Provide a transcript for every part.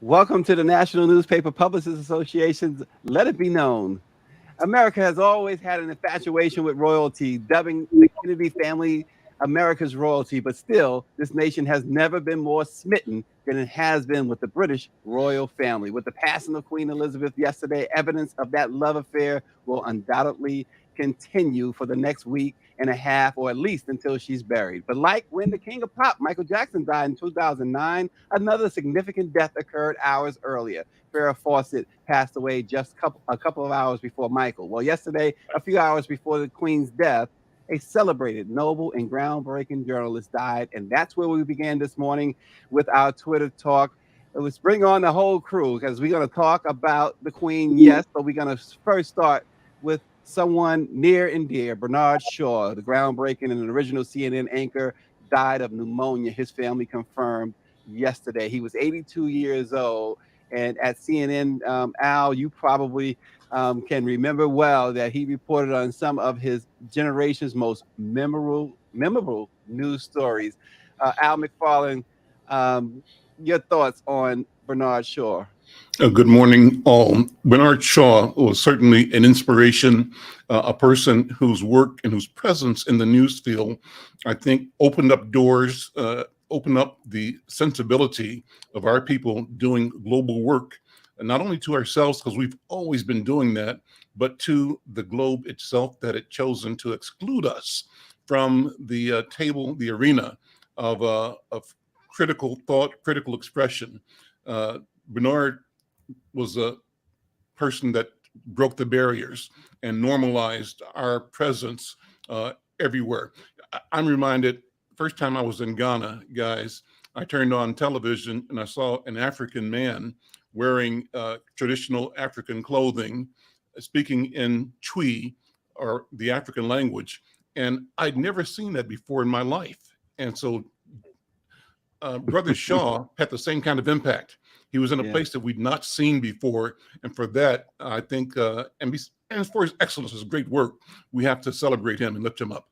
Welcome to the National Newspaper Publishers Association's Let It Be Known. America has always had an infatuation with royalty, dubbing the Kennedy family America's royalty, but still, this nation has never been more smitten than it has been with the British royal family. With the passing of Queen Elizabeth yesterday, evidence of that love affair will undoubtedly continue for the next week and a half, or at least until she's buried. But like when the king of pop, Michael Jackson, died in 2009, another significant death occurred hours earlier. Farrah Fawcett passed away just a couple of hours before Michael. Well, yesterday, a few hours before the Queen's death, a celebrated, noble, and groundbreaking journalist died. And that's where we began this morning with our Twitter talk. Let's bring on the whole crew because we're going to talk about the Queen, yes, but we're going to first start with someone near and dear. Bernard Shaw, the groundbreaking and original CNN anchor, died of pneumonia. His family confirmed yesterday. He was 82 years old. And at CNN, Al, you probably can remember well that he reported on some of his generation's most memorable news stories. Al McFarlane, your thoughts on Bernard Shaw? Good morning, all. Bernard Shaw was certainly an inspiration, a person whose work and whose presence in the news field, I think, opened up doors, opened up the sensibility of our people doing global work, and not only to ourselves, because we've always been doing that, but to the globe itself that had chosen to exclude us from the table, the arena of critical thought, critical expression. Bernard was a person that broke the barriers and normalized our presence everywhere. I'm reminded, first time I was in Ghana, guys, I turned on television and I saw an African man wearing traditional African clothing, speaking in Twi, or the African language. And I'd never seen that before in my life. And so Brother Shaw had the same kind of impact. He was in a place that we'd not seen before. And for that, I think, and for his excellence, his great work, we have to celebrate him and lift him up.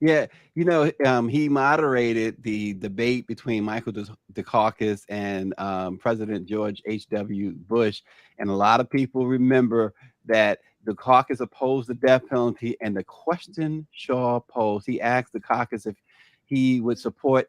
Yeah, he moderated the debate between Michael Dukakis and President George H.W. Bush. And a lot of people remember that Dukakis opposed the death penalty. And the question Shaw posed, he asked Dukakis if he would support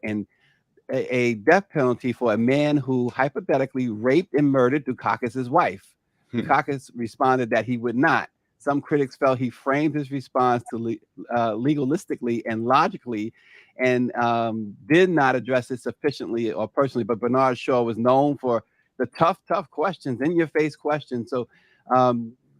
a death penalty for a man who hypothetically raped and murdered Dukakis' wife. Dukakis responded that he would not. Some critics felt he framed his response to legalistically and logically, and did not address it sufficiently or personally. But Bernard Shaw was known for the tough questions, in-your-face questions. So,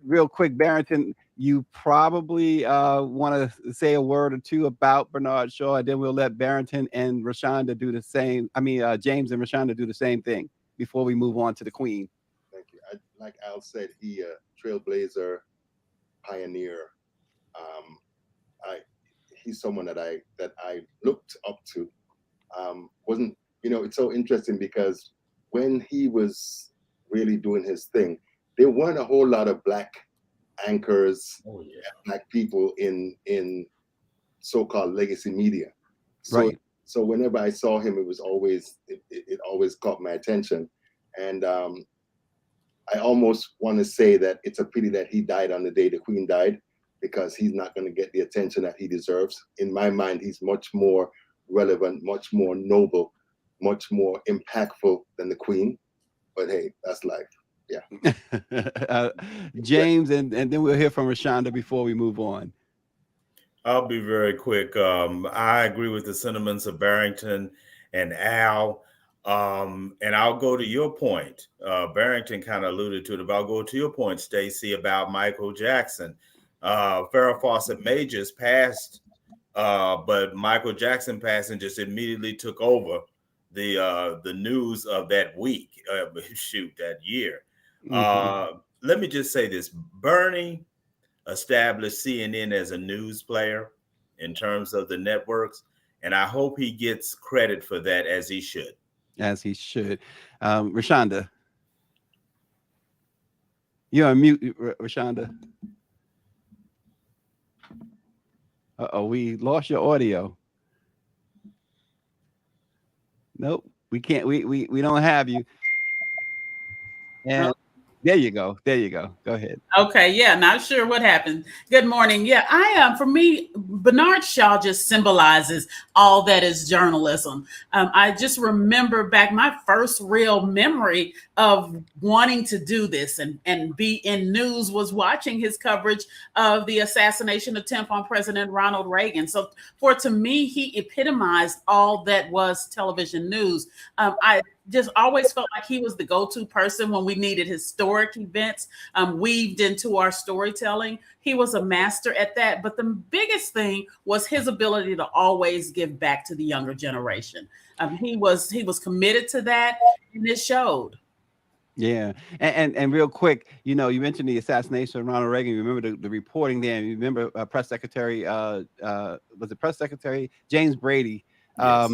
real quick, Barrington, you probably want to say a word or two about Bernard Shaw, and then we'll let Barrington and Rashonda do the same. James and Rashonda do the same thing before we move on to the Queen. Thank you. Like Al said, he trailblazer, pioneer. He's someone that I looked up to. Wasn't it's so interesting because when he was really doing his thing, there weren't a whole lot of Black anchors, Black people in so-called legacy media. So whenever I saw him, it was always it always caught my attention, and I almost want to say that it's a pity that he died on the day the Queen died, because he's not going to get the attention that he deserves. In my mind, he's much more relevant, much more noble, much more impactful than the Queen. But hey, that's life. Yeah. James, and then we'll hear from Rashonda before we move on. I'll be very quick. I agree with the sentiments of Barrington and Al. And I'll go to your point. Barrington kind of alluded to it, but I'll go to your point, Stacey, about Michael Jackson. Farrah Fawcett May just passed, but Michael Jackson passing just immediately took over the news of that week, that year. Let me just say this. Bernie established CNN as a news player in terms of the networks, and I hope he gets credit for that, as he should. As he should. Rashonda. You're on mute, Rashonda. Uh-oh, we lost your audio. Nope, we can't. We don't have you. And there you go. There you go. Go ahead. Okay, yeah, not sure what happened. Good morning. Yeah, I am. For me, Bernard Shaw just symbolizes all that is journalism. I just remember back my first real memory of wanting to do this and be in news was watching his coverage of the assassination attempt on President Ronald Reagan. So, to me, he epitomized all that was television news. I just always felt like he was the go-to person when we needed historic events weaved into our storytelling. He was a master at that. But the biggest thing was his ability to always give back to the younger generation. He was committed to that, and it showed. Yeah, and real quick, you mentioned the assassination of Ronald Reagan. You remember the reporting there. You remember Press Secretary, was it Press Secretary James Brady? Yes.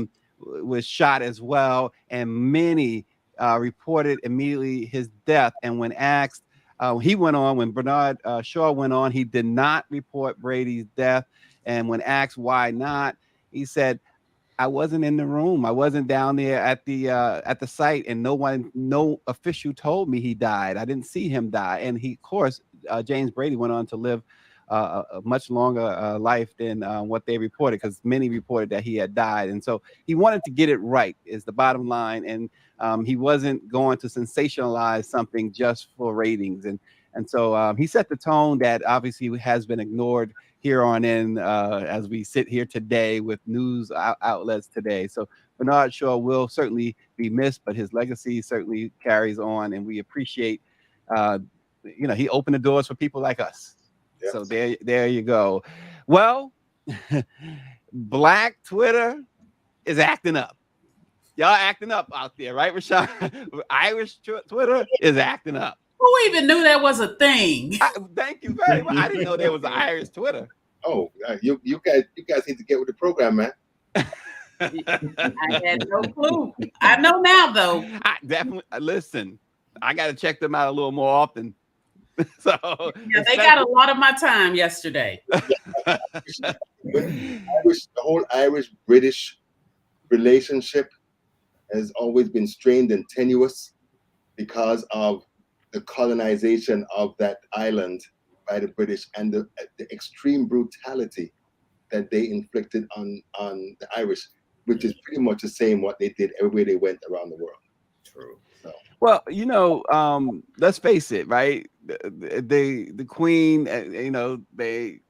Was shot as well, and many reported immediately his death. And when asked, when Bernard Shaw went on, he did not report Brady's death. And when asked why not, he said, I wasn't in the room. I wasn't down there at the site, and no official told me he died. I didn't see him die. And he, of course, James Brady went on to live a much longer life than what they reported, because many reported that he had died. And so he wanted to get it right, is the bottom line. And he wasn't going to sensationalize something just for ratings. And so he set the tone that obviously has been ignored here on in as we sit here today with news outlets today. So Bernard Shaw will certainly be missed, but his legacy certainly carries on, and we appreciate, he opened the doors for people like us. Yes. So there you go. Well, Black Twitter is acting up. Y'all acting up out there, right, Rashawn? Irish Twitter is acting up. Who even knew that was a thing? Thank you very much. I didn't know there was an Irish Twitter. Oh, you guys need to get with the program, man. I had no clue. I know now, though. I definitely listen. I got to check them out a little more often. So yeah, they got a lot of my time yesterday. The whole Irish-British relationship has always been strained and tenuous because of the colonization of that island by the British and the extreme brutality that they inflicted on the Irish, which is pretty much the same what they did everywhere they went around the world. True. So. Well, let's face it, right? The Queen, they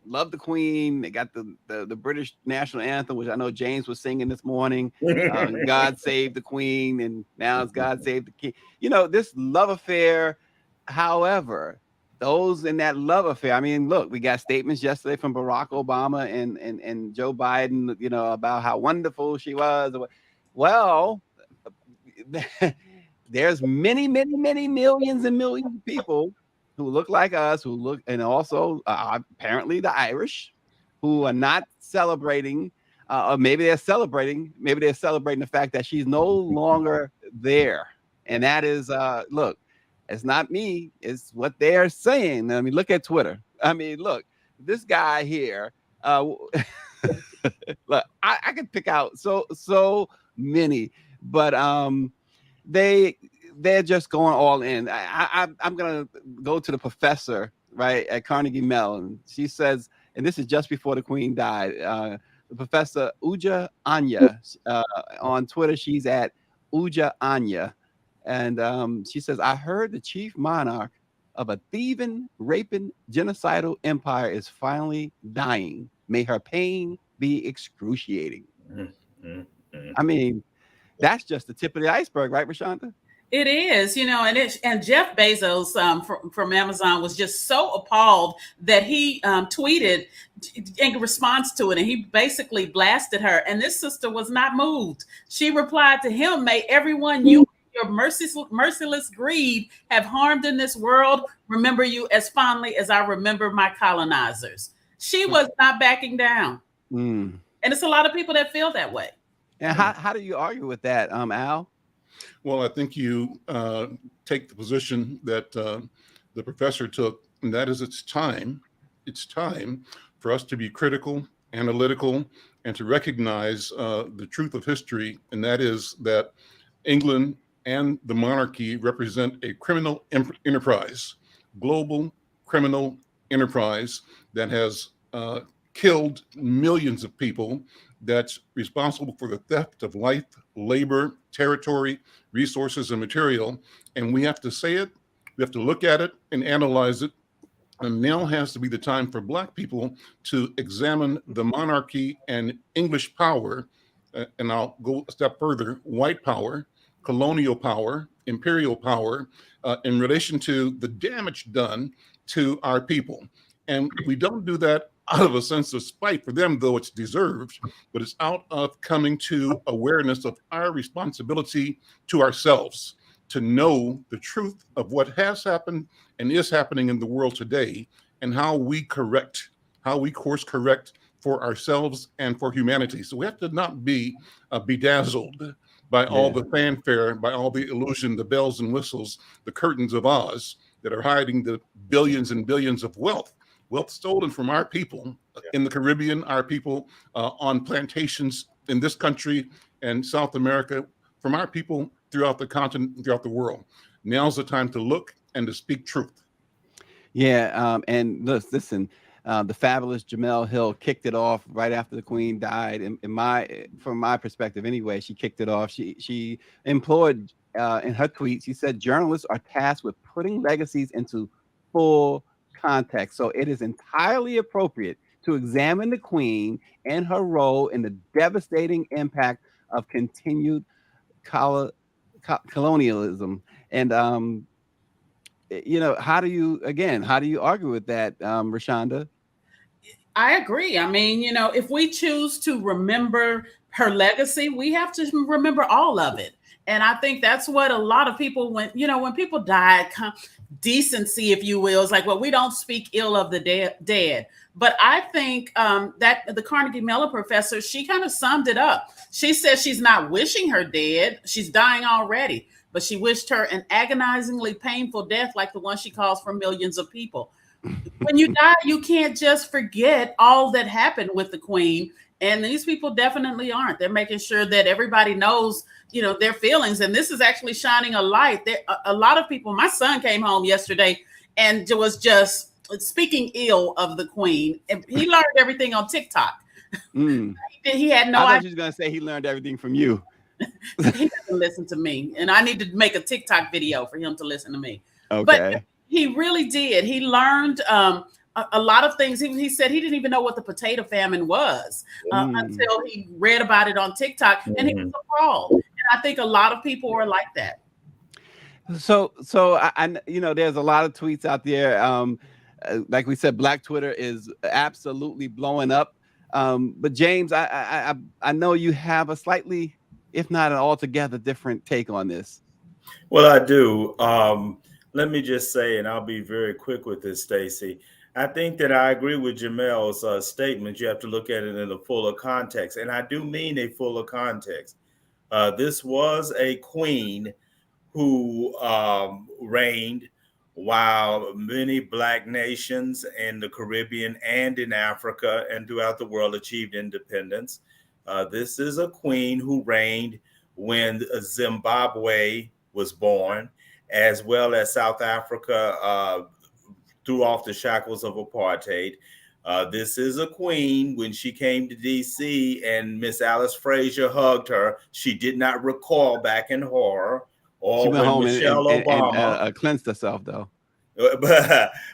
love the Queen. They got the British national anthem, which I know James was singing this morning. God save the Queen, and now it's God save the King. This love affair. However, those in that love affair, I mean, look, we got statements yesterday from Barack Obama and Joe Biden, about how wonderful she was. Well, there's many, many, many millions and millions of people who look like us, and also apparently the Irish, who are not celebrating, or maybe they're celebrating the fact that she's no longer there. And that is, look, it's not me, it's what they're saying. I mean, look at Twitter. I mean, look, this guy here, look, I could pick out so many, but they're just going all in. I'm gonna go to the professor, right, at Carnegie Mellon. She says, and this is just before the Queen died. The professor Uja Anya on Twitter. She's at Uja Anya, and she says, "I heard the chief monarch of a thieving, raping, genocidal empire is finally dying. May her pain be excruciating." I mean, that's just the tip of the iceberg, right, Rashonda? It is, and Jeff Bezos from Amazon was just so appalled that he tweeted in response to it, and he basically blasted her. And this sister was not moved. She replied to him, "May everyone you your merciless greed have harmed in this world remember you as fondly as I remember my colonizers." She was not backing down. And it's a lot of people that feel that way. And how do you argue with that, Al? Well, I think you take the position that the professor took, and that is it's time for us to be critical, analytical, and to recognize the truth of history, and that is that England and the monarchy represent a criminal enterprise, global criminal enterprise that has killed millions of people, that's responsible for the theft of life, labor, territory, resources, and material. And we have to say it, we have to look at it and analyze it. And now has to be the time for Black people to examine the monarchy and English power, and I'll go a step further, white power, colonial power, imperial power, in relation to the damage done to our people. And we don't do that out of a sense of spite for them, though it's deserved, but it's out of coming to awareness of our responsibility to ourselves to know the truth of what has happened and is happening in the world today, and how we course correct for ourselves and for humanity. So we have to not be bedazzled by all the fanfare, by all the illusion, the bells and whistles, the curtains of Oz that are hiding the billions and billions of wealth stolen from our people in the Caribbean, our people on plantations in this country and South America, from our people throughout the continent, throughout the world. Now's the time to look and to speak truth. Yeah, and listen, the fabulous Jemele Hill kicked it off right after the Queen died. From my perspective, anyway, she kicked it off. She implored in her tweet. She said, "Journalists are tasked with putting legacies into full context, so it is entirely appropriate to examine the Queen and her role in the devastating impact of continued colonialism." And how do you argue with that, Rashonda? I agree. I mean, if we choose to remember her legacy, we have to remember all of it. And I think that's what a lot of people, when people die, decency, if you will, is like, well, we don't speak ill of the dead. But I think that the Carnegie Mellon professor, she kind of summed it up. She says she's not wishing her dead. She's dying already, but she wished her an agonizingly painful death like the one she caused for millions of people. When you die, you can't just forget all that happened with the Queen. And these people definitely aren't. They're making sure that everybody knows, their feelings. And this is actually shining a light. A lot of people, my son came home yesterday and was just speaking ill of the Queen. And he learned everything on TikTok. He had no idea. I thought you was going to say he learned everything from you. He doesn't listen to me. And I need to make a TikTok video for him to listen to me. Okay. But he really did. He learned a lot of things. He said he didn't even know what the potato famine was until he read about it on TikTok, and he was appalled. And I think a lot of people are like that. So I there's a lot of tweets out there. Like we said, Black Twitter is absolutely blowing up. But James, I know you have a slightly, if not an altogether different take on this. Well, I do. Let me just say, and I'll be very quick with this, Stacey. I think that I agree with Jemele's statement. You have to look at it in a fuller context. And I do mean a fuller context. This was a queen who reigned while many Black nations in the Caribbean and in Africa and throughout the world achieved independence. This is a queen who reigned when Zimbabwe was born, as well as South Africa threw off the shackles of apartheid. This is a queen, when she came to D.C. and Miss Alice Frazier hugged her, she did not recoil back in horror. Or she went home Michelle Obama and cleansed herself, though.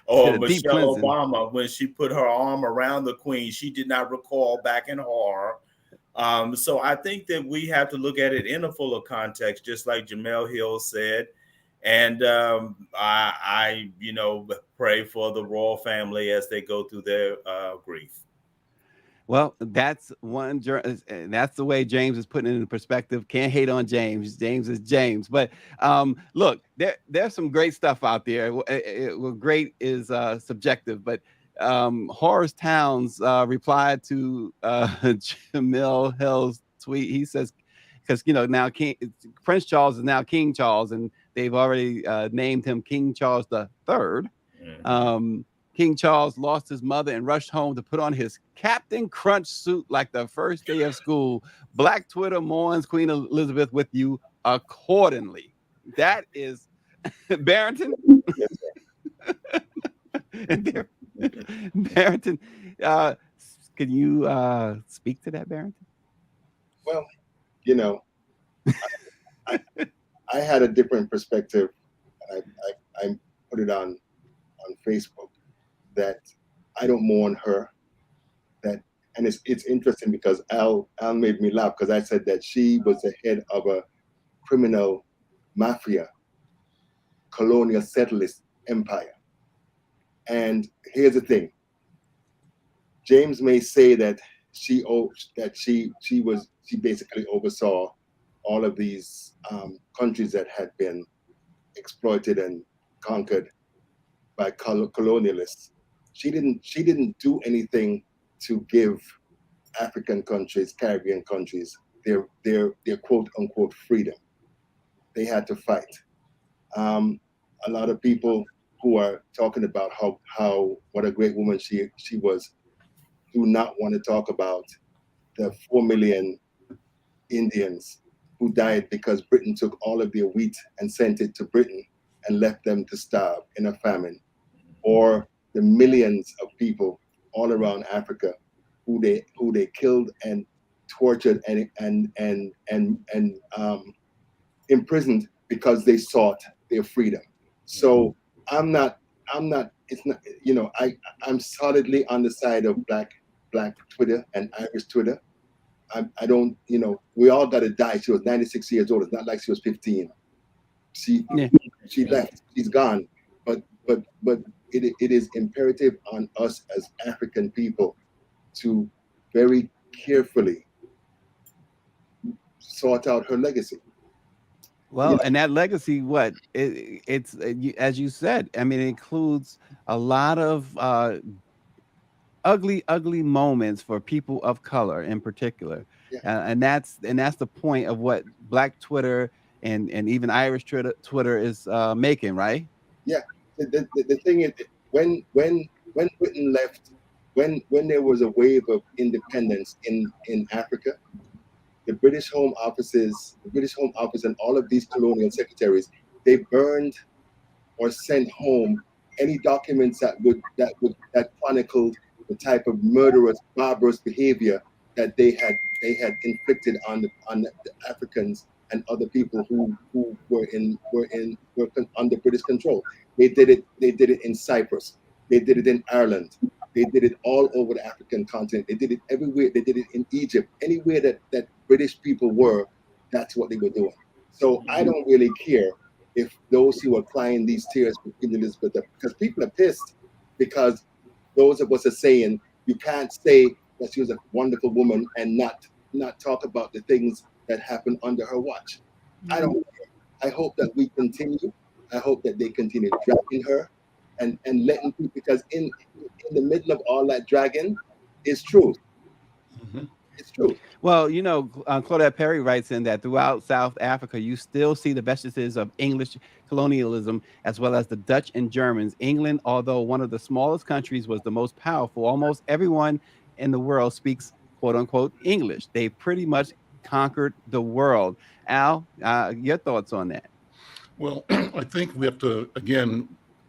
Or Michelle Obama, when she put her arm around the queen, she did not recoil back in horror. So I think that we have to look at it in a fuller context, just like Jemele Hill said. And I pray for the royal family as they go through their grief. Well, that's that's the way James is putting it in perspective. Can't hate on James. James is James. But look, there's some great stuff out there. Well, great is subjective, but Horace Towns replied to Jemele Hill's tweet. He says, because now Prince Charles is now King Charles, and they've already named him King Charles III. King Charles lost his mother and rushed home to put on his Captain Crunch suit like the first day of school. Black Twitter mourns Queen Elizabeth with you accordingly. That is Barrington. Yes, sir. And there, Barrington, can you speak to that, Barrington? Well, you know, I, I had a different perspective, and I put it on Facebook that I don't mourn her. That, and it's interesting because Al made me laugh because I said that she was the head of a criminal mafia colonial settlist empire. And here's the thing: James may say that she basically oversaw all of these countries that had been exploited and conquered by colonialists. She didn't do anything to give African countries, Caribbean countries, their quote unquote freedom. They had to fight. A lot of people who are talking about how what a great woman she was do not want to talk about the 4 million Indians who died because Britain took all of their wheat and sent it to Britain and left them to starve in a famine, or the millions of people all around Africa who they killed and tortured and imprisoned because they sought their freedom. So I'm not it's not, I'm solidly on the side of black Twitter and Irish Twitter. I don't, we all got to die. She was 96 years old. It's not like she was 15. She left. She's gone. But it is imperative on us as African people to very carefully sort out her legacy. Well, and that legacy, it's as you said, I mean, it includes a lot of ugly moments for people of color in particular. Yeah. And that's the point of what Black Twitter and even Irish Twitter is making, right? Yeah. The thing is, when Britain left, when there was a wave of independence in Africa, the British Home Office and all of these colonial secretaries, they burned or sent home any documents that chronicled the type of murderous, barbarous behavior that they had inflicted on the Africans and other people who were under British control. They did it in Cyprus. They did it in Ireland. They did it all over the African continent. They did it everywhere. They did it in Egypt. Anywhere that British people were, that's what they were doing. So I don't really care if those who are crying these tears for Queen Elizabeth, because people are pissed because those of us are saying you can't say that she was a wonderful woman and not talk about the things that happened under her watch. I don't care. I hope that we continue. I hope that they continue dragging her and letting people, because in the middle of all that dragging is truth. Mm-hmm. It's true. Well, Claudette Perry writes in that throughout South Africa, you still see the vestiges of English colonialism, as well as the Dutch and Germans. England, although one of the smallest countries, was the most powerful. Almost everyone in the world speaks, quote unquote, English. They pretty much conquered the world. Al, your thoughts on that? Well, I think we have to, again,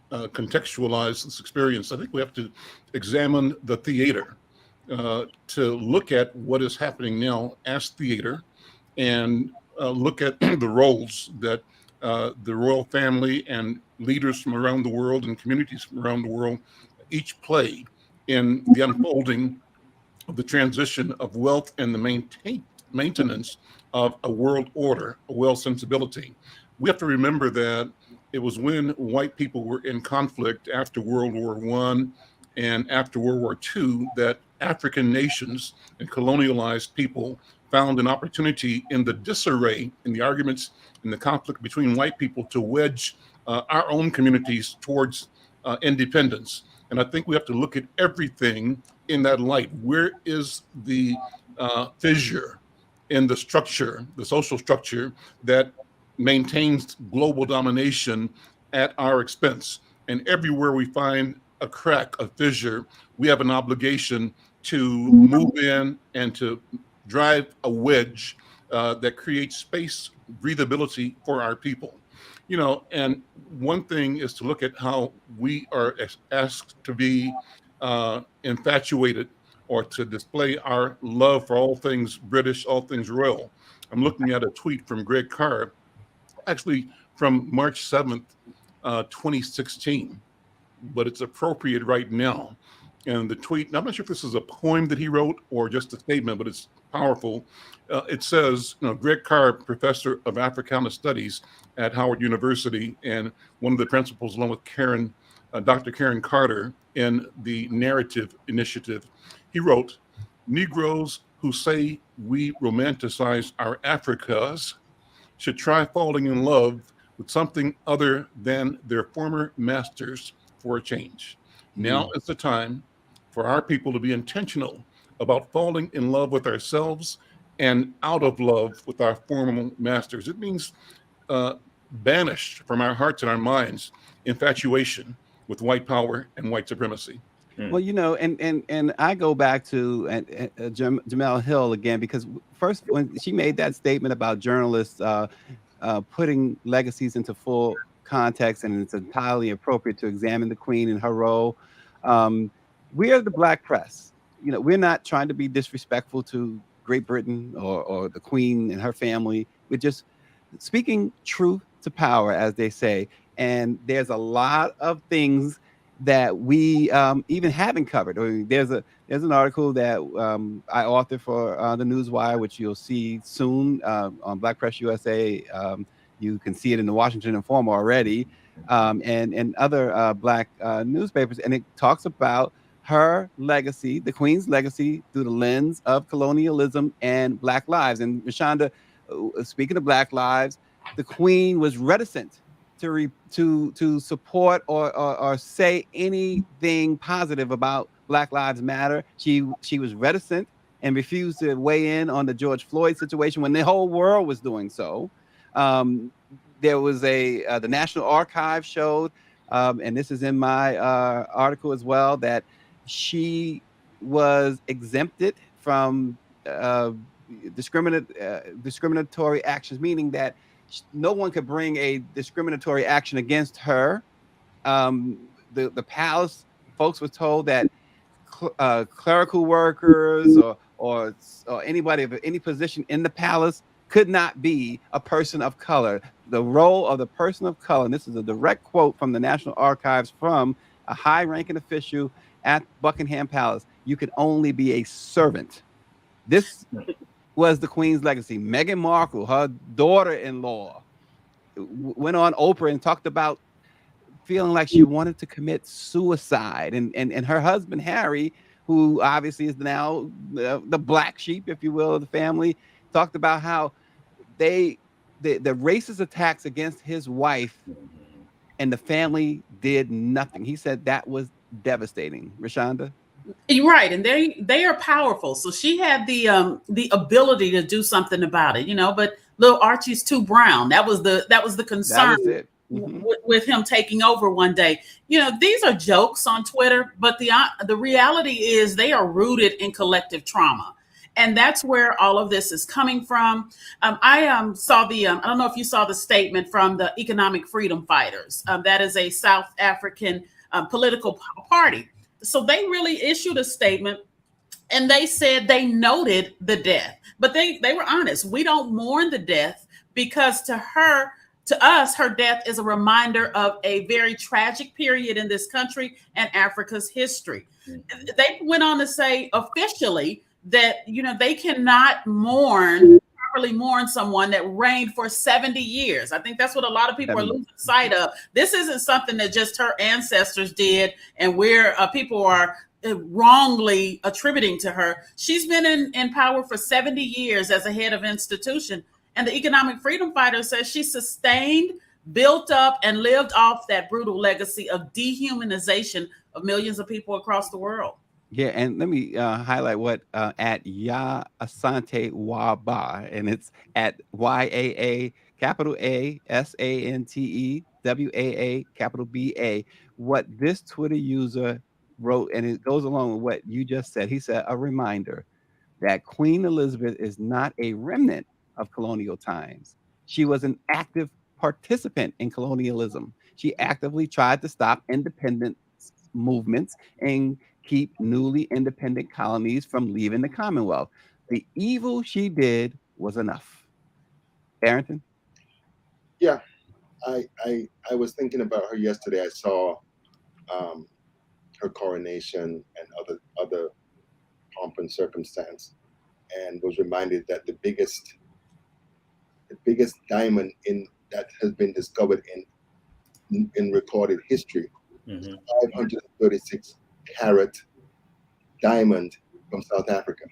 contextualize this experience. I think we have to examine the theater. To look at what is happening now as theater, and look at the roles that the royal family and leaders from around the world and communities from around the world each play in the unfolding of the transition of wealth and the maintenance of a world order, a world sensibility. We have to remember that it was when white people were in conflict after World War I and after World War II that African nations and colonialized people found an opportunity in the disarray, in the arguments, in the conflict between white people to wedge our own communities towards independence. And I think we have to look at everything in that light. Where is the fissure in the structure, the social structure that maintains global domination at our expense? And everywhere we find a crack, a fissure, we have an obligation to move in and to drive a wedge that creates space, breathability for our people. You know, and one thing is to look at how we are asked to be infatuated or to display our love for all things British, all things royal. I'm looking at a tweet from Greg Carr, actually from March 7th, 2016, but it's appropriate right now. And the tweet, I'm not sure if this is a poem that he wrote or just a statement, but it's powerful. It says, you know, Greg Carr, professor of Africana Studies at Howard University, and one of the principals, along with Dr. Karen Carter, in the Narrative Initiative, he wrote, Negroes who say we romanticize our Africas should try falling in love with something other than their former masters for a change. Now is the time for our people to be intentional about falling in love with ourselves and out of love with our former masters. It means banish from our hearts and our minds infatuation with white power and white supremacy. Well, you know, and I go back to Jamel Hill again, because first when she made that statement about journalists putting legacies into full context, and it's entirely appropriate to examine the Queen and her role. We are the Black press. You know, we're not trying to be disrespectful to Great Britain or the Queen and her family. We're just speaking truth to power, as they say. And there's a lot of things that we even haven't covered. I mean, there's an article that I authored for the Newswire, which you'll see soon on Black Press USA. You can see it in the Washington Informer already, and other Black newspapers. And it talks about her legacy, the Queen's legacy, through the lens of colonialism and Black lives. And Rashonda, speaking of Black lives, the Queen was reticent to support or say anything positive about Black Lives Matter. She was reticent and refused to weigh in on the George Floyd situation when the whole world was doing so. There was the National Archives showed, and this is in my article as well, that she was exempted from discriminatory actions, meaning that no one could bring a discriminatory action against her. The palace folks were told that clerical workers or anybody of any position in the palace could not be a person of color. The role of the person of color, and this is a direct quote from the National Archives from a high-ranking official at Buckingham Palace, you could only be a servant. This was the Queen's legacy. Meghan Markle, her daughter-in-law, went on Oprah and talked about feeling like she wanted to commit suicide. And her husband, Harry, who obviously is now the black sheep, if you will, of the family, talked about how the racist attacks against his wife and the family did nothing. He said that was devastating. Rashonda? You're right, and they are powerful. So she had the ability to do something about it, you know. But little Archie's too brown. That was the concern with him taking over one day. You know, these are jokes on Twitter, but the reality is they are rooted in collective trauma, and that's where all of this is coming from. I saw I don't know if you saw the statement from the Economic Freedom Fighters. That is a South African political party. So they really issued a statement, and they said they noted the death, but they were honest. We don't mourn the death because to us, her death is a reminder of a very tragic period in this country and Africa's history. Mm-hmm. They went on to say officially that, you know, they cannot properly mourn someone that reigned for 70 years. I think that's what a lot of people are losing sight of. This isn't something that just her ancestors did and where people are wrongly attributing to her. She's been in power for 70 years as a head of institution. And the Economic Freedom Fighter says she sustained, built up, and lived off that brutal legacy of dehumanization of millions of people across the world. Yeah, and let me highlight what at Ya Asante Waba, and it's at YAA capital A SANTE WAA capital BA. What this Twitter user wrote, and it goes along with what you just said. He said, a reminder that Queen Elizabeth is not a remnant of colonial times. She was an active participant in colonialism. She actively tried to stop independence movements and keep newly independent colonies from leaving the Commonwealth. The evil she did was enough. Barrington? Yeah, I was thinking about her yesterday. I saw her coronation and other pomp and circumstance, and was reminded that the biggest diamond in that has been discovered in recorded history, 536 carat diamond from South Africa.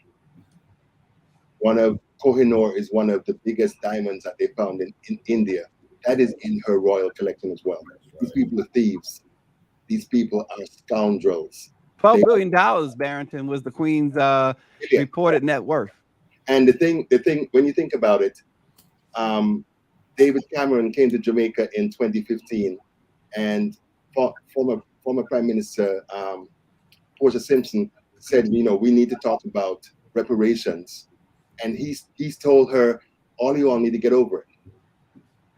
One of Kohinoor is one of the biggest diamonds that they found in India. That is in her royal collection as well. These people are thieves. These people are scoundrels. $12 billion, Barrington, was the Queen's reported net worth. And the thing, when you think about it, David Cameron came to Jamaica in 2015, and former Prime Minister Portia Simpson said, we need to talk about reparations, and he's told her, all you all need to get over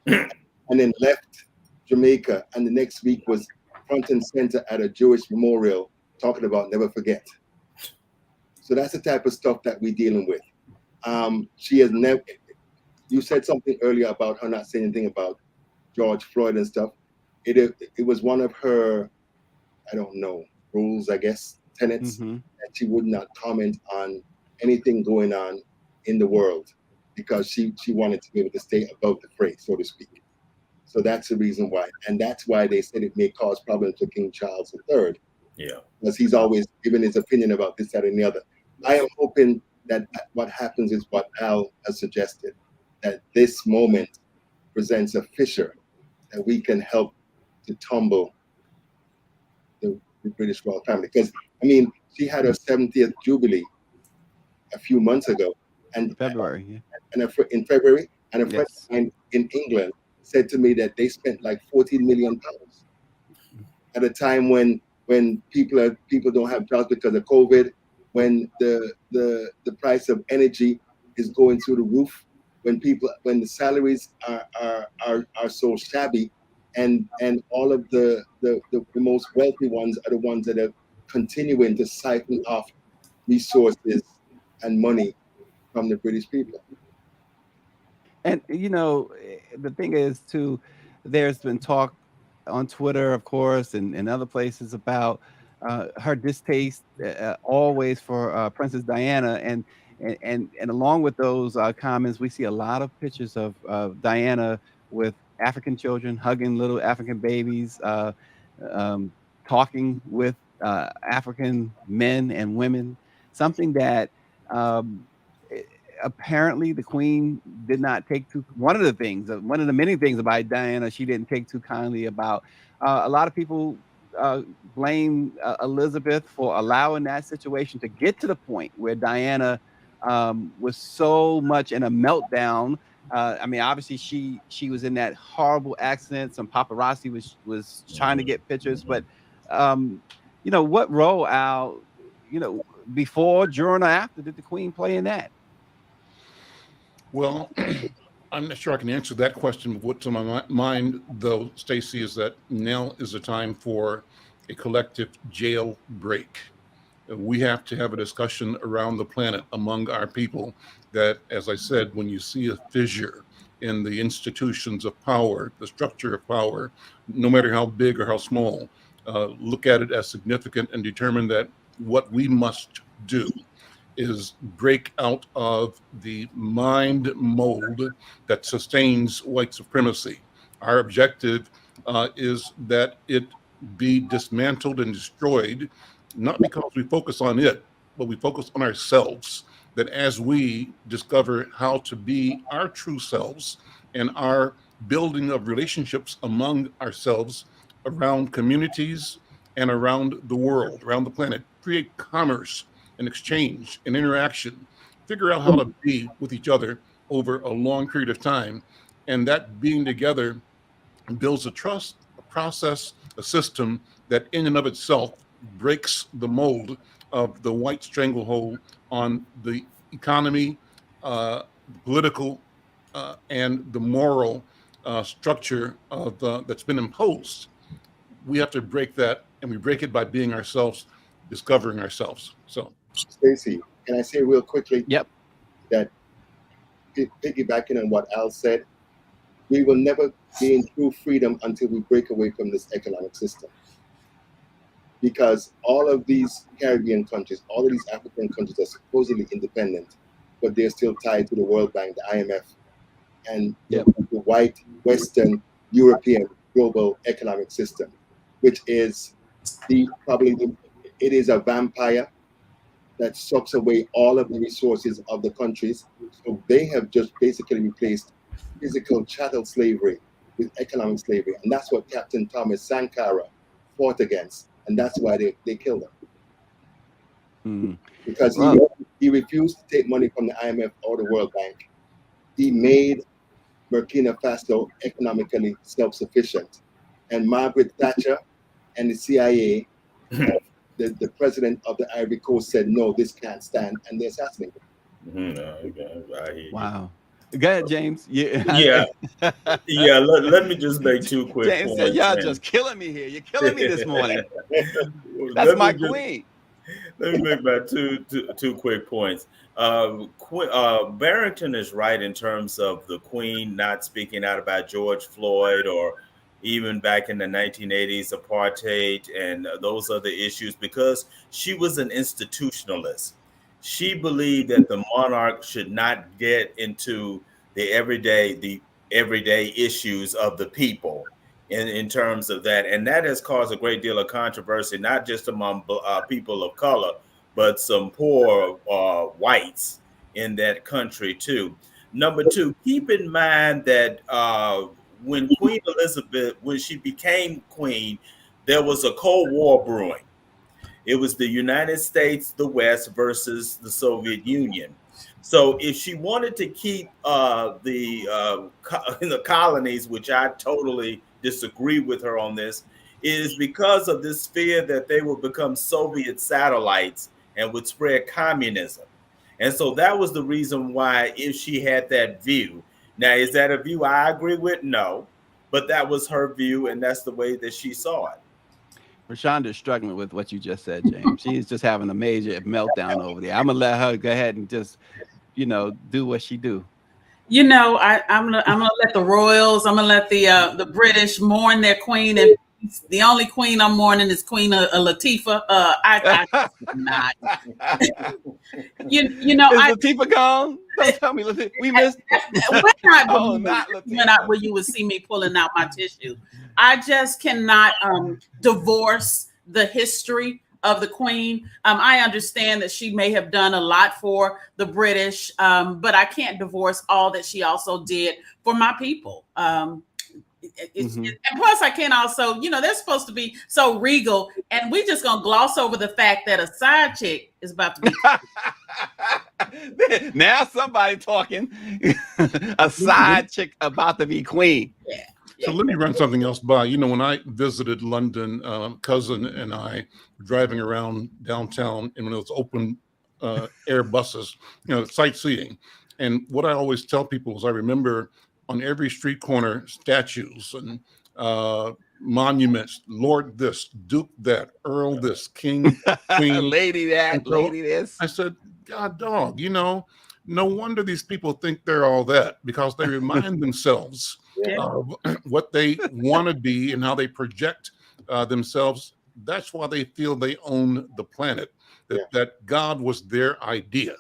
it, and then left Jamaica, and the next week was front and center at a Jewish memorial talking about never forget. So that's the type of stuff that we're dealing with. She has never. You said something earlier about her not saying anything about George Floyd and stuff. It was one of her, I don't know, rules, I guess, tenets, that she would not comment on anything going on in the world, because she wanted to be able to stay above the fray, so to speak. So that's the reason why. And that's why they said it may cause problems for King Charles III. Yeah. Because he's always given his opinion about this, that, and the other. I am hoping that what happens is what Al has suggested, that this moment presents a fissure that we can help to tumble the British royal family. Because, I mean, she had her 70th Jubilee a few months ago. And February, yeah. And in February, and a friend Yes. of mine in England said to me that they spent like £14 million at a time when people don't have jobs because of COVID, when the price of energy is going through the roof, when the salaries are so shabby, and all of the most wealthy ones are the ones that are continuing to siphon off resources and money from the British people. And the thing is too, there's been talk on Twitter, of course, and other places about her distaste always for Princess Diana, and along with those comments, we see a lot of pictures of Diana with African children hugging little African babies, talking with African men and women, something that apparently the Queen did not take too. One of the many things about Diana she didn't take too kindly about. A lot of people blame Elizabeth for allowing that situation to get to the point where Diana was so much in a meltdown. I mean, obviously she was in that horrible accident. Some paparazzi was trying to get pictures, but what role, Al, before, during, or after did the Queen play in that? Well, I'm not sure I can answer that question. What's on my mind, though, Stacey, is that now is the time for a collective jail break. We have to have a discussion around the planet among our people that, as I said, when you see a fissure in the institutions of power, the structure of power, no matter how big or how small, look at it as significant and determine that what we must do is break out of the mind mold that sustains white supremacy. Our objective is that it be dismantled and destroyed, not because we focus on it, but we focus on ourselves. That as we discover how to be our true selves and our building of relationships among ourselves around communities and around the world, around the planet, create commerce and exchange and interaction, figure out how to be with each other over a long period of time. And that being together builds a trust, a process, a system that in and of itself breaks the mold of the white stranglehold on the economy, the political, and the moral structure of that's been imposed. We have to break that, and we break it by being ourselves, discovering ourselves. So, Stacey, can I say real quickly? Yep. That piggybacking on what Al said, we will never gain true freedom until we break away from this economic system. Because all of these Caribbean countries, all of these African countries are supposedly independent, but they're still tied to the World Bank, the IMF, and the white, Western, European global economic system, which is it is a vampire that sucks away all of the resources of the countries. So they have just basically replaced physical chattel slavery with economic slavery. And that's what Captain Thomas Sankara fought against. And that's why they killed him. Because he refused to take money from the IMF or the World Bank. He made Burkina Faso economically self-sufficient. And Margaret Thatcher and the CIA, the president of the Ivory Coast said, no, this can't stand, and they assassinated him. Wow. Go ahead, James. Yeah. Let me just make two quick James points. said, y'all just killing me here. You're killing me this morning. That's my queen. Let me make my two quick points. Barrington is right in terms of the Queen not speaking out about George Floyd or even back in the 1980s, apartheid and those other issues, because she was an institutionalist. She believed that the monarch should not get into the everyday issues of the people in terms of that. And that has caused a great deal of controversy, not just among people of color, but some poor whites in that country too. Number two, keep in mind that when Queen Elizabeth, when she became queen, there was a Cold War brewing. It was the United States, the West versus the Soviet Union. So if she wanted to keep the colonies, which I totally disagree with her on this, is because of this fear that they would become Soviet satellites and would spread communism. And so that was the reason why, if she had that view. Now, is that a view I agree with? No. But that was her view, and that's the way that she saw it. Rashonda's struggling with what you just said, James. She's just having a major meltdown over there. I'm gonna let her go ahead and just, do what she do. I'm gonna let the royals, I'm gonna let the British mourn their queen, and the only queen I'm mourning is Queen Latifah. I not. Is Latifah gone? Don't tell me Latifah. We missed. Not where you would see me pulling out my tissue. I just cannot divorce the history of the Queen. I understand that she may have done a lot for the British, but I can't divorce all that she also did for my people. And plus, I can't also, they're supposed to be so regal, and we just gonna gloss over the fact that a side chick is about to be. Now somebody talking. A side chick about to be queen. Yeah. So let me run something else by. When I visited London, cousin and I were driving around downtown in one of those open air buses, sightseeing. And what I always tell people is I remember on every street corner statues and monuments, Lord this, Duke that, Earl this, King, Queen, lady that, lady this. I said, God dog, no wonder these people think they're all that, because they remind themselves of what they want to be and how they project themselves. That's why they feel they own the planet, that God was their idea.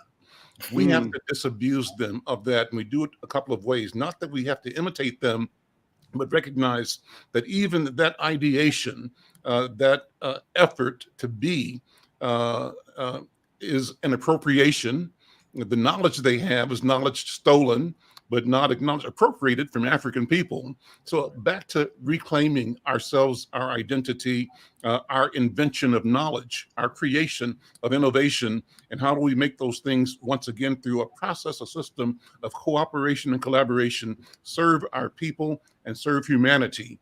We have to disabuse them of that, and we do it a couple of ways. Not that we have to imitate them, but recognize that even that ideation, that effort to be is an appropriation. The knowledge they have is knowledge stolen, but not acknowledged, appropriated from African people. So back to reclaiming ourselves, our identity, our invention of knowledge, our creation of innovation, and how do we make those things once again through a process, a system of cooperation and collaboration, serve our people and serve humanity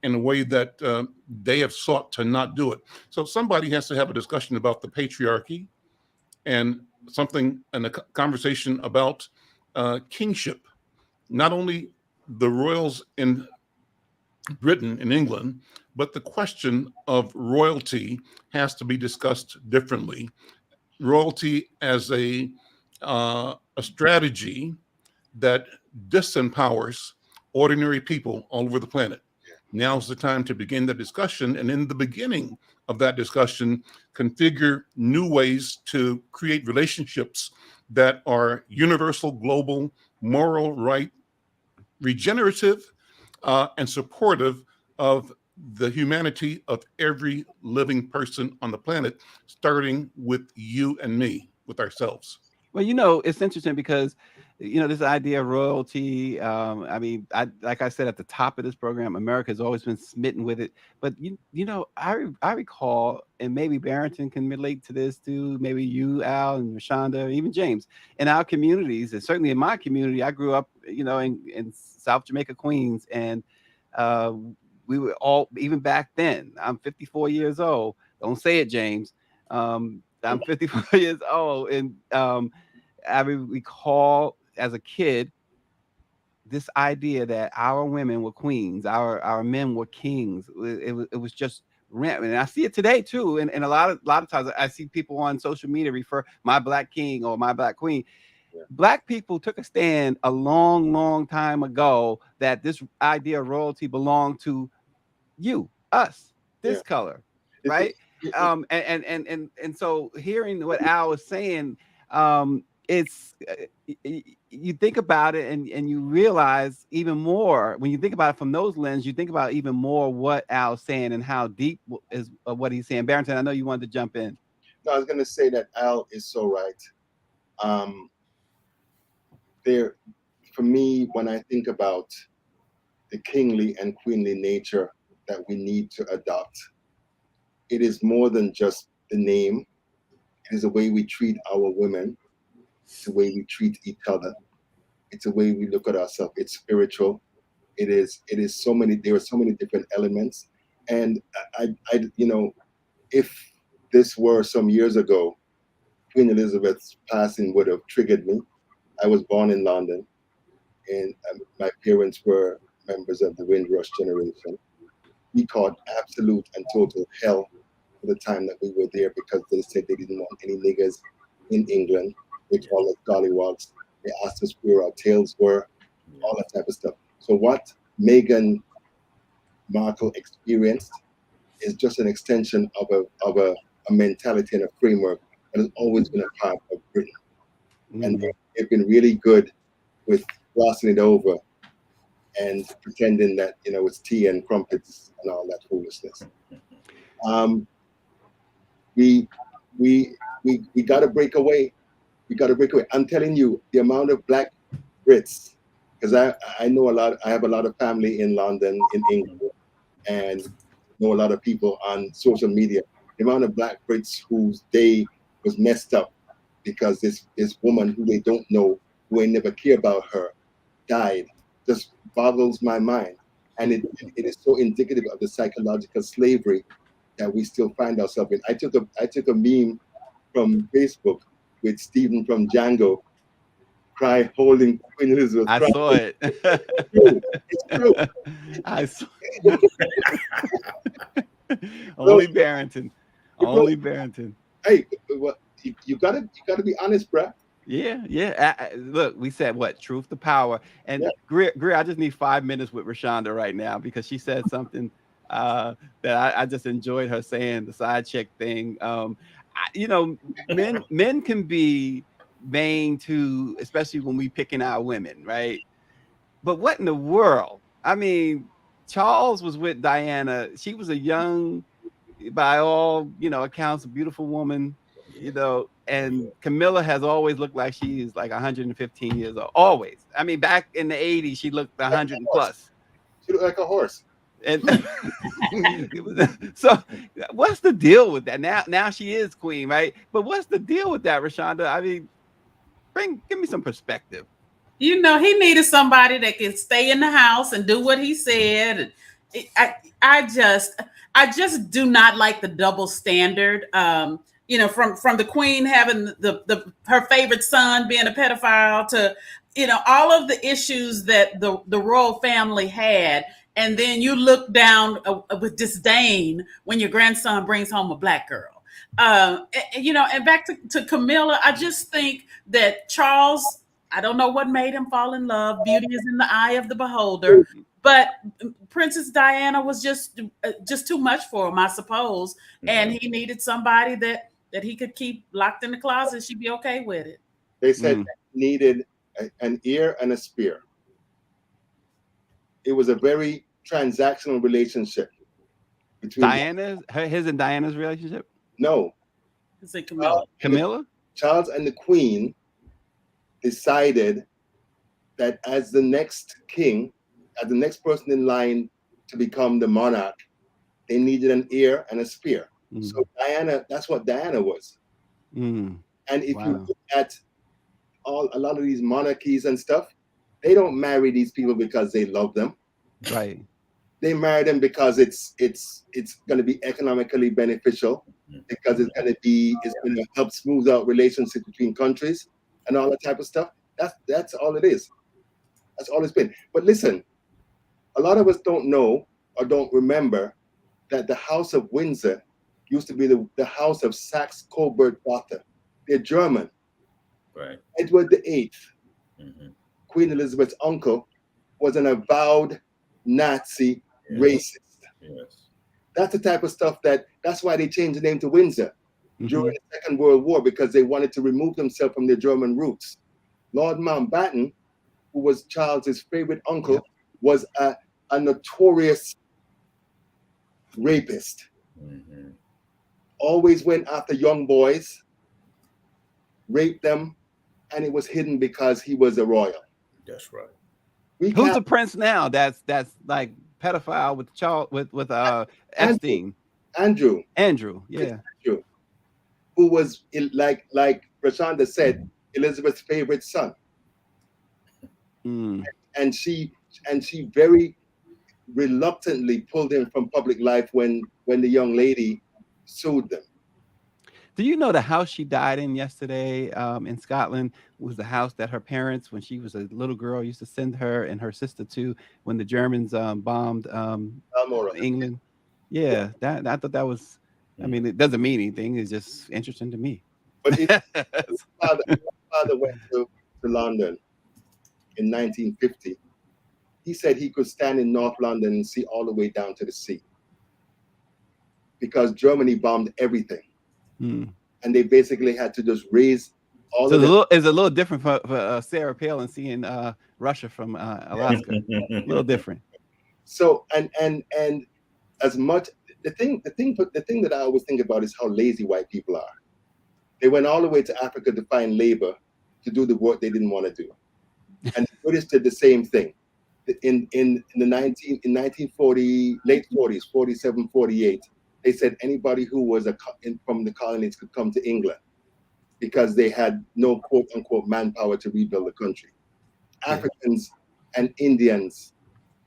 in a way that they have sought to not do it. So somebody has to have a discussion about the patriarchy and a conversation about kingship, not only the royals in Britain and England, but the question of royalty has to be discussed differently. Royalty as a strategy that disempowers ordinary people all over the planet. Now's the time to begin the discussion, and in the beginning of that discussion, configure new ways to create relationships that are universal, global, moral, right, regenerative, and supportive of the humanity of every living person on the planet, starting with you and me, with ourselves. Well, you know, it's interesting because, you know, this idea of royalty. I mean, like I said at the top of this program, America has always been smitten with it. But you know, I recall, and maybe Barrington can relate to this too. Maybe you, Al, and Rashonda, even James, in our communities, and certainly in my community, I grew up, you know, in South Jamaica, Queens, and we were all, even back then. I'm 54 years old. Don't say it, James. I'm 54 years old, and I recall as a kid this idea that our women were queens, our men were kings. It was just rampant, and I see it today too. And a lot of times I see people on social media refer my black king or my black queen. Yeah. Black people took a stand a long time ago that this idea of royalty belonged to you, us, this color, right? And so hearing what Al was saying, it's you think about it and you realize even more when you think about it from those lenses. You think about even more what Al's saying and how deep is what he's saying. Barrington, I know you wanted to jump in. No, I was going to say that Al is so right. There, for me, when I think about the kingly and queenly nature that we need to adopt, it is more than just the name. It is the way we treat our women. It's the way we treat each other. It's the way we look at ourselves. It's spiritual. It is so many. There are so many different elements. And I you know, if this were some years ago, Queen Elizabeth's passing would have triggered me. I was born in London, and my parents were members of the Windrush generation. We caught absolute and total hell for the time that we were there because they said they didn't want any niggers in England. They called us gollywogs. They asked us where our tails were, all that type of stuff. So what Meghan Markle experienced is just an extension of a mentality and a framework that has always been a part of Britain. And they've been really good with glossing it over and pretending that, you know, it's tea and crumpets and all that foolishness. We got to break away. We got to break away. I'm telling you, the amount of Black Brits, because I know a lot. I have a lot of family in London, in England, and know a lot of people on social media. The amount of Black Brits whose day was messed up because this woman who they don't know, who ain't never care about her, died, just boggles my mind. And it is so indicative of the psychological slavery that we still find ourselves in. I took a meme from Facebook with Stephen from Django cry holding Queen Elizabeth. I saw it. It's true. I saw only Barrington. Only Barrington. Hey, you gotta be honest, bruh. Yeah. Look, we said what? Truth to power. And Greer, I just need 5 minutes with Rashonda right now because she said something that I just enjoyed her saying, the side chick thing. You know, men can be vain too, especially when we picking our women, right? But what in the world? I mean, Charles was with Diana. She was a young, by all, you know, accounts, a beautiful woman, you know, and Camilla has always looked like she's like 115 years old. Always. I mean, back in the 80s, she looked 100 plus. She looked like a horse. And so what's the deal with that? Now she is queen, right? But what's the deal with that, Rashonda? I mean, give me some perspective. You know, he needed somebody that can stay in the house and do what he said. I just do not like the double standard. You know, from the queen having her favorite son being a pedophile to all of the issues that the royal family had, and then you look down with disdain when your grandson brings home a black girl. And back to Camilla, I just think that Charles, I don't know what made him fall in love. Beauty is in the eye of the beholder. But Princess Diana was just too much for him, I suppose. And he needed somebody that he could keep locked in the closet. She'd be okay with it. They said he needed an ear and a spear. It was a very transactional relationship between his and Diana's relationship. No, Is it Camilla? Camilla? Charles and the Queen decided that as the next king, as the next person in line to become the monarch, they needed an ear and a spear. So Diana, that's what Diana was. And if you look at a lot of these monarchies and stuff, they don't marry these people because they love them. Right. They marry them because it's going to be economically beneficial, because it's going to help smooth out relationships between countries and all that type of stuff. That's all it is. That's all it's been. But listen, a lot of us don't know or don't remember that the House of Windsor used to be the House of Saxe-Coburg-Gotha. They're German. Right. Edward VIII, Queen Elizabeth's uncle, was an avowed Nazi racist. Yes. That's the type of stuff that's why they changed the name to Windsor during the Second World War, because they wanted to remove themselves from their German roots. Lord Mountbatten, who was Charles's favorite uncle, was a notorious rapist. Always went after young boys, raped them, and it was hidden because he was a royal. That's right. Who's the prince now? That's like pedophile with Charles with Epstein. Andrew. Yeah. Andrew, who was like Rashonda said, Elizabeth's favorite son. And she very reluctantly pulled him from public life when the young lady sued them. Do you know the house she died in yesterday in Scotland was the house that her parents, when she was a little girl, used to send her and her sister to when the Germans bombed England? Yeah, I thought that was, I mean, it doesn't mean anything. It's just interesting to me. But his father went to London in 1950. He said he could stand in North London and see all the way down to the sea, because Germany bombed everything. And they basically had to just raise all of it. It's a little different for Sarah Palin seeing Russia from Alaska. A little different. So and as much the thing that I always think about is how lazy white people are. They went all the way to Africa to find labor to do the work they didn't want to do, and the British did the same thing. In the 1940 late 40s, 47, 48. They said anybody who was from the colonies could come to England because they had no quote unquote manpower to rebuild the country. Africans and Indians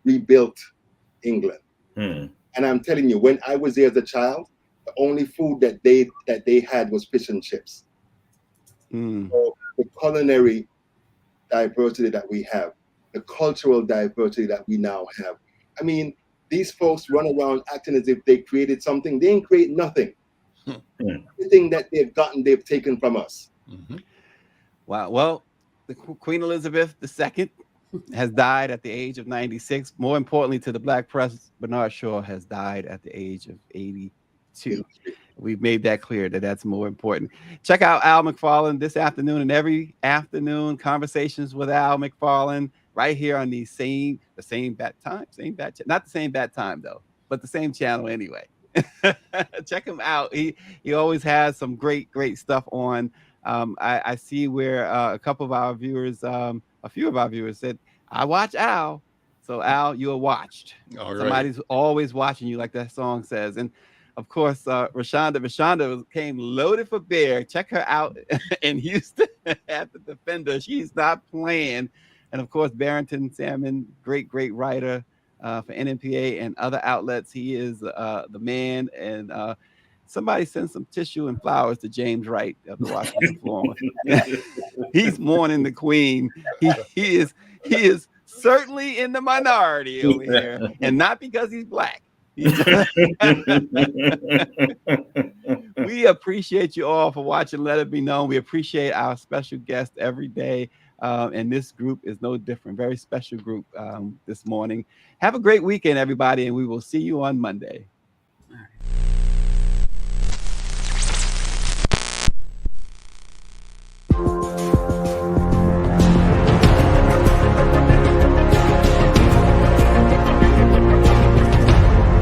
rebuilt England. And I'm telling you, when I was there as a child, the only food that they had was fish and chips. So the culinary diversity that we have, the cultural diversity that we now have. I mean, these folks run around acting as if they created something. They ain't create nothing. Everything that they've gotten, they've taken from us. Wow. Well, the Queen Elizabeth II has died at the age of 96. More importantly to the Black press, Bernard Shaw has died at the age of 82. We've made that clear that that's more important. Check out Al McFarlane this afternoon and every afternoon. Conversations with Al McFarlane right here on the same bat time, not the same bat time though, but the same channel anyway. Check him out. He always has some great stuff on. I see where a few of our viewers said, I watch Al. So Al, you are watched. Somebody's always watching you, like that song says. And of course, Rashonda came loaded for bear. Check her out in Houston at the Defender. She's not playing. And of course, Barrington Salmon, great writer for NMPA and other outlets. He is the man. And Somebody send some tissue and flowers to James Wright of the Washington Forum. He's mourning the Queen. He is certainly in the minority over here, and not because he's black. We appreciate you all for watching Let It Be Known. We appreciate our special guest every day. And this group is no different. Very special group this morning. Have a great weekend, everybody, and we will see you on Monday.